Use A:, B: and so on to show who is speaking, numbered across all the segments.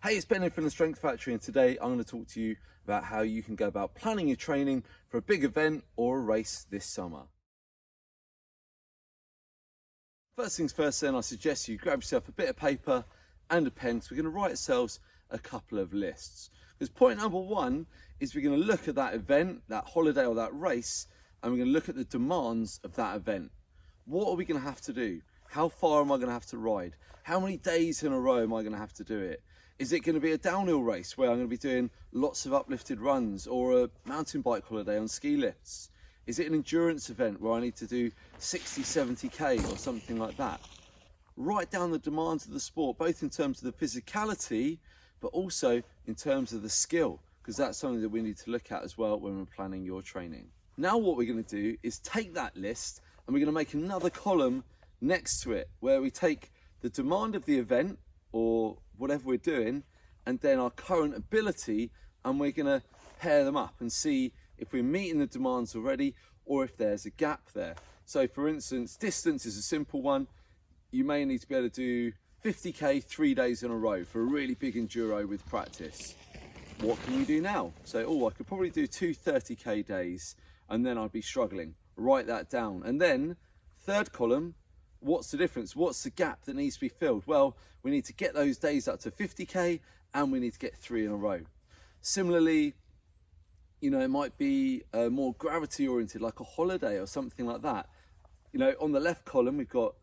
A: Hey, it's Ben here from the Strength Factory, and today I'm going to talk to you about how you can go about planning your training for a big event or a race this summer. First things first then, I suggest you grab yourself a bit of paper and a pen, because we're going to write ourselves a couple of lists. Because point number one is we're going to look at that event, that holiday or that race, and we're going to look at the demands of that event. What are we going to have to do? How far am I going to have to ride? How many days in a row am I going to have to do it? Is it going to be a downhill race where I'm going to be doing lots of uplifted runs, or a mountain bike holiday on ski lifts? Is it an endurance event where I need to do 60, 70k or something like that? Write down the demands of the sport, both in terms of the physicality, but also in terms of the skill, because that's something that we need to look at as well when we're planning your training. Now what we're going to do is take that list and we're going to make another column next to it where we take the demand of the event or whatever we're doing, and then our current ability, and we're going to pair them up and see if we're meeting the demands already or if there's a gap there. So for instance, distance is a simple one. You may need to be able to do 50k 3 days in a row for a really big enduro with practice. What can you do now? So, I could probably do 2 30k days and then I'd be struggling. Write that down. And then third column, what's the difference? What's the gap that needs to be filled? Well, we need to get those days up to 50k and we need to get 3 in a row. Similarly, it might be more gravity oriented, like a holiday or something like that. On the left column, we've got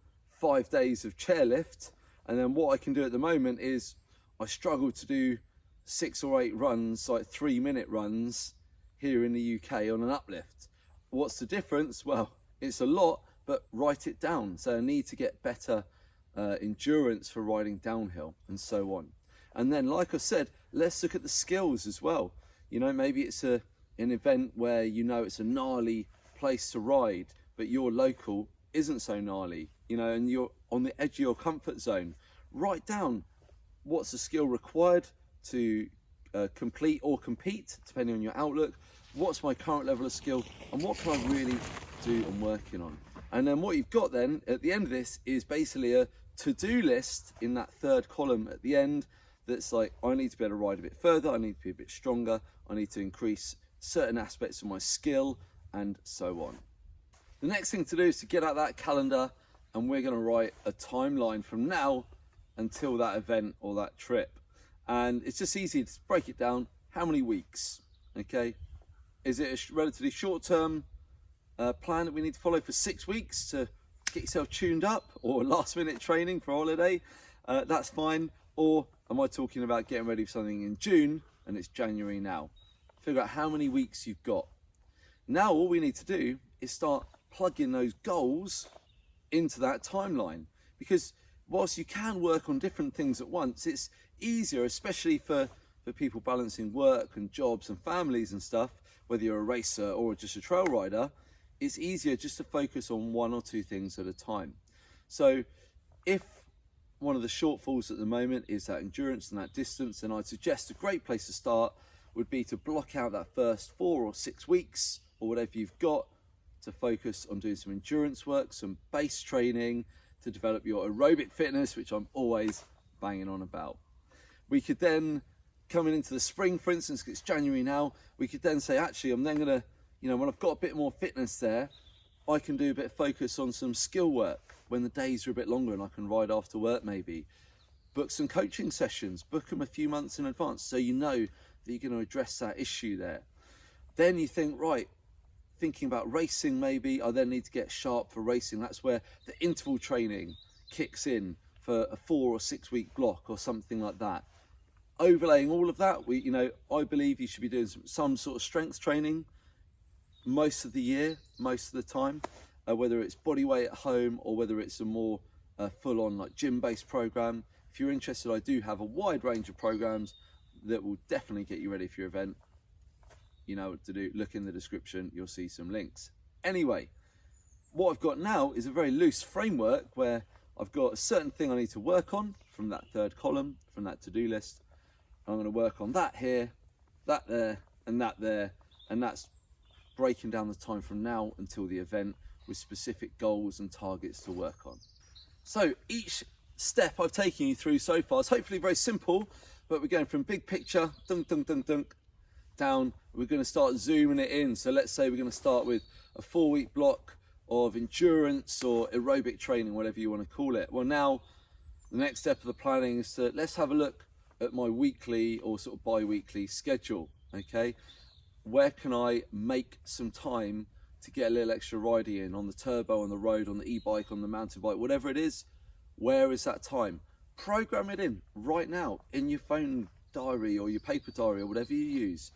A: 5 days of chairlift. And then what I can do at the moment is I struggle to do 6 or 8 runs, like 3-minute runs here in the UK on an uplift. What's the difference? Well, it's a lot, but write it down. So I need to get better endurance for riding downhill and so on. And then, like I said, let's look at the skills as well. Maybe it's an event where it's a gnarly place to ride, but your local isn't so gnarly, and you're on the edge of your comfort zone. Write down what's the skill required to complete or compete, depending on your outlook. What's my current level of skill, and what can I really do and working on? And then what you've got then at the end of this is basically a to-do list in that third column at the end. That's like, I need to be able to ride a bit further, I need to be a bit stronger, I need to increase certain aspects of my skill, and so on. The next thing to do is to get out that calendar, and we're going to write a timeline from now until that event or that trip. And it's just easy to break it down. How many weeks? Okay. Is it a relatively short-term plan that we need to follow for 6 weeks to get yourself tuned up, or last-minute training for holiday? That's fine. Or am I talking about getting ready for something in June and it's January now? Figure out how many weeks you've got. Now all we need to do is start plugging those goals into that timeline, because whilst you can work on different things at once, it's easier, especially for people balancing work and jobs and families and stuff, whether you're a racer or just a trail rider, it's easier just to focus on 1 or 2 things at a time. So if one of the shortfalls at the moment is that endurance and that distance, then I'd suggest a great place to start would be to block out that first 4 or 6 weeks or whatever you've got to focus on doing some endurance work, some base training to develop your aerobic fitness, which I'm always banging on about. We could then, coming into the spring, for instance, it's January now, we could then say, actually, I'm then going to, when I've got a bit more fitness there, I can do a bit of focus on some skill work when the days are a bit longer and I can ride after work maybe. Book some coaching sessions, book them a few months in advance so you know that you're going to address that issue there. Then you think, right, thinking about racing maybe, I then need to get sharp for racing. That's where the interval training kicks in for a 4 or 6 week block or something like that. Overlaying all of that, I believe you should be doing some sort of strength training most of the year, most of the time, whether it's body weight at home or whether it's a more full-on like gym-based program. If you're interested, I do have a wide range of programs that will definitely get you ready for your event. You know what to do. Look in the description, you'll see some links. Anyway, what I've got now is a very loose framework where I've got a certain thing I need to work on from that third column, from that to-do list. I'm going to work on that here, that there, and that there, and that's breaking down the time from now until the event with specific goals and targets to work on. So each step I've taken you through so far is hopefully very simple, but we're going from big picture, dunk, dunk, dunk, dunk, down. We're going to start zooming it in. So let's say we're going to start with a 4-week block of endurance or aerobic training, whatever you want to call it. Well, now the next step of the planning is to let's have a look at my weekly or sort of bi-weekly schedule. Okay, where can I make some time to get a little extra riding in on the turbo, on the road, on the e-bike, on the mountain bike, whatever it is? Where is that time? Program it in right now in your phone diary or your paper diary or whatever you use.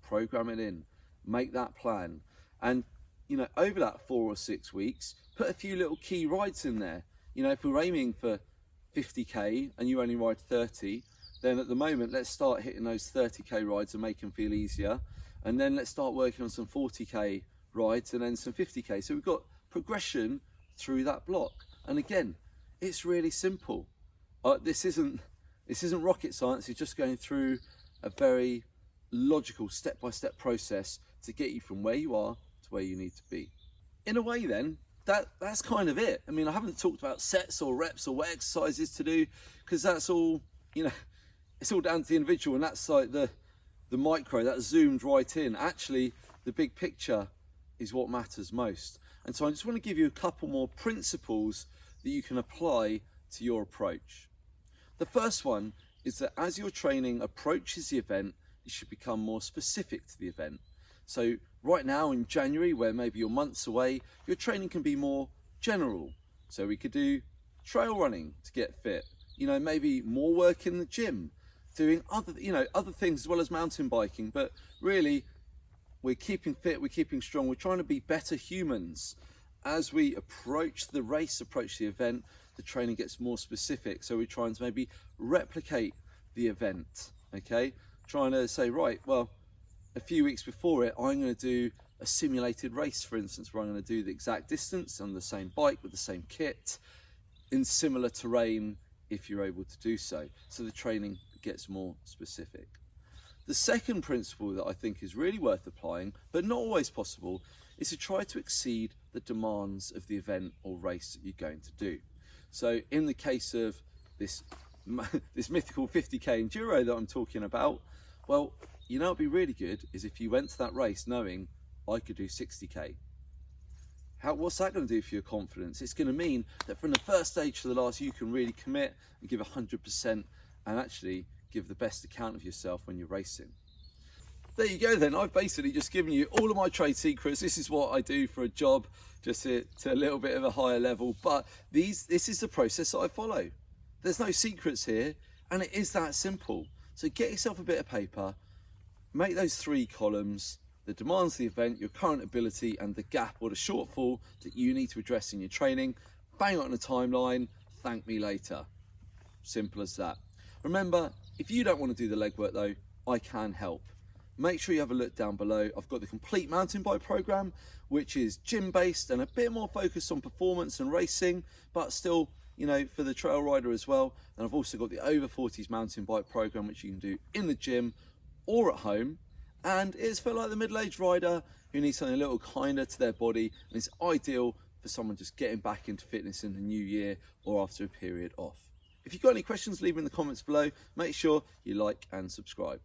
A: Program it in, make that plan, and you know, over that 4 or 6 weeks, put a few little key rides in there. You know, if we're aiming for 50k and you only ride 30, then at the moment let's start hitting those 30k rides and make them feel easier, and then let's start working on some 40k rides and then some 50k. So we've got progression through that block, and again, it's really simple. This isn't rocket science. It's just going through a very logical step-by-step process to get you from where you are to where you need to be. In a way then, that's kind of it. I mean, I haven't talked about sets or reps or what exercises to do, because that's all, you know, it's all down to the individual, and that's like the micro, that's zoomed right in. Actually, the big picture is what matters most. And so I just want to give you a couple more principles that you can apply to your approach. The first one is that as your training approaches the event, you should become more specific to the event. So right now in January, where maybe you're months away, your training can be more general. So we could do trail running to get fit, you know, maybe more work in the gym, doing other things as well as mountain biking. But really, we're keeping fit, we're keeping strong, we're trying to be better humans. As we approach the race, approach the event, the training gets more specific. So we're trying to maybe replicate the event, okay? Trying to say, right, well, a few weeks before it, I'm going to do a simulated race, for instance, where I'm going to do the exact distance on the same bike with the same kit in similar terrain, if you're able to do so. So the training gets more specific. The second principle that I think is really worth applying, but not always possible, is to try to exceed the demands of the event or race that you're going to do. So in the case of this mythical 50k enduro that I'm talking about, well, you know, it'd be really good is if you went to that race knowing I could do 60k. What's that going to do for your confidence? It's going to mean that from the first stage to the last, you can really commit and give 100% and actually give the best account of yourself when you're racing. There you go then. I've basically just given you all of my trade secrets. This is what I do for a job, just to a little bit of a higher level. But this is the process that I follow. There's no secrets here, and it is that simple. So get yourself a bit of paper, make those 3 columns: the demands of the event, your current ability, and the gap or the shortfall that you need to address in your training. Bang it on a timeline, thank me later. Simple as that. Remember, if you don't want to do the legwork though, I can help. Make sure you have a look down below. I've got the Complete MTB Programme, which is gym-based and a bit more focused on performance and racing, but still, you know, for the trail rider as well. And I've also got the Over 40s Mountain Bike Programme, which you can do in the gym or at home. And it's for like the middle-aged rider who needs something a little kinder to their body, and it's ideal for someone just getting back into fitness in the new year or after a period off. If you've got any questions, leave them in the comments below. Make sure you like and subscribe.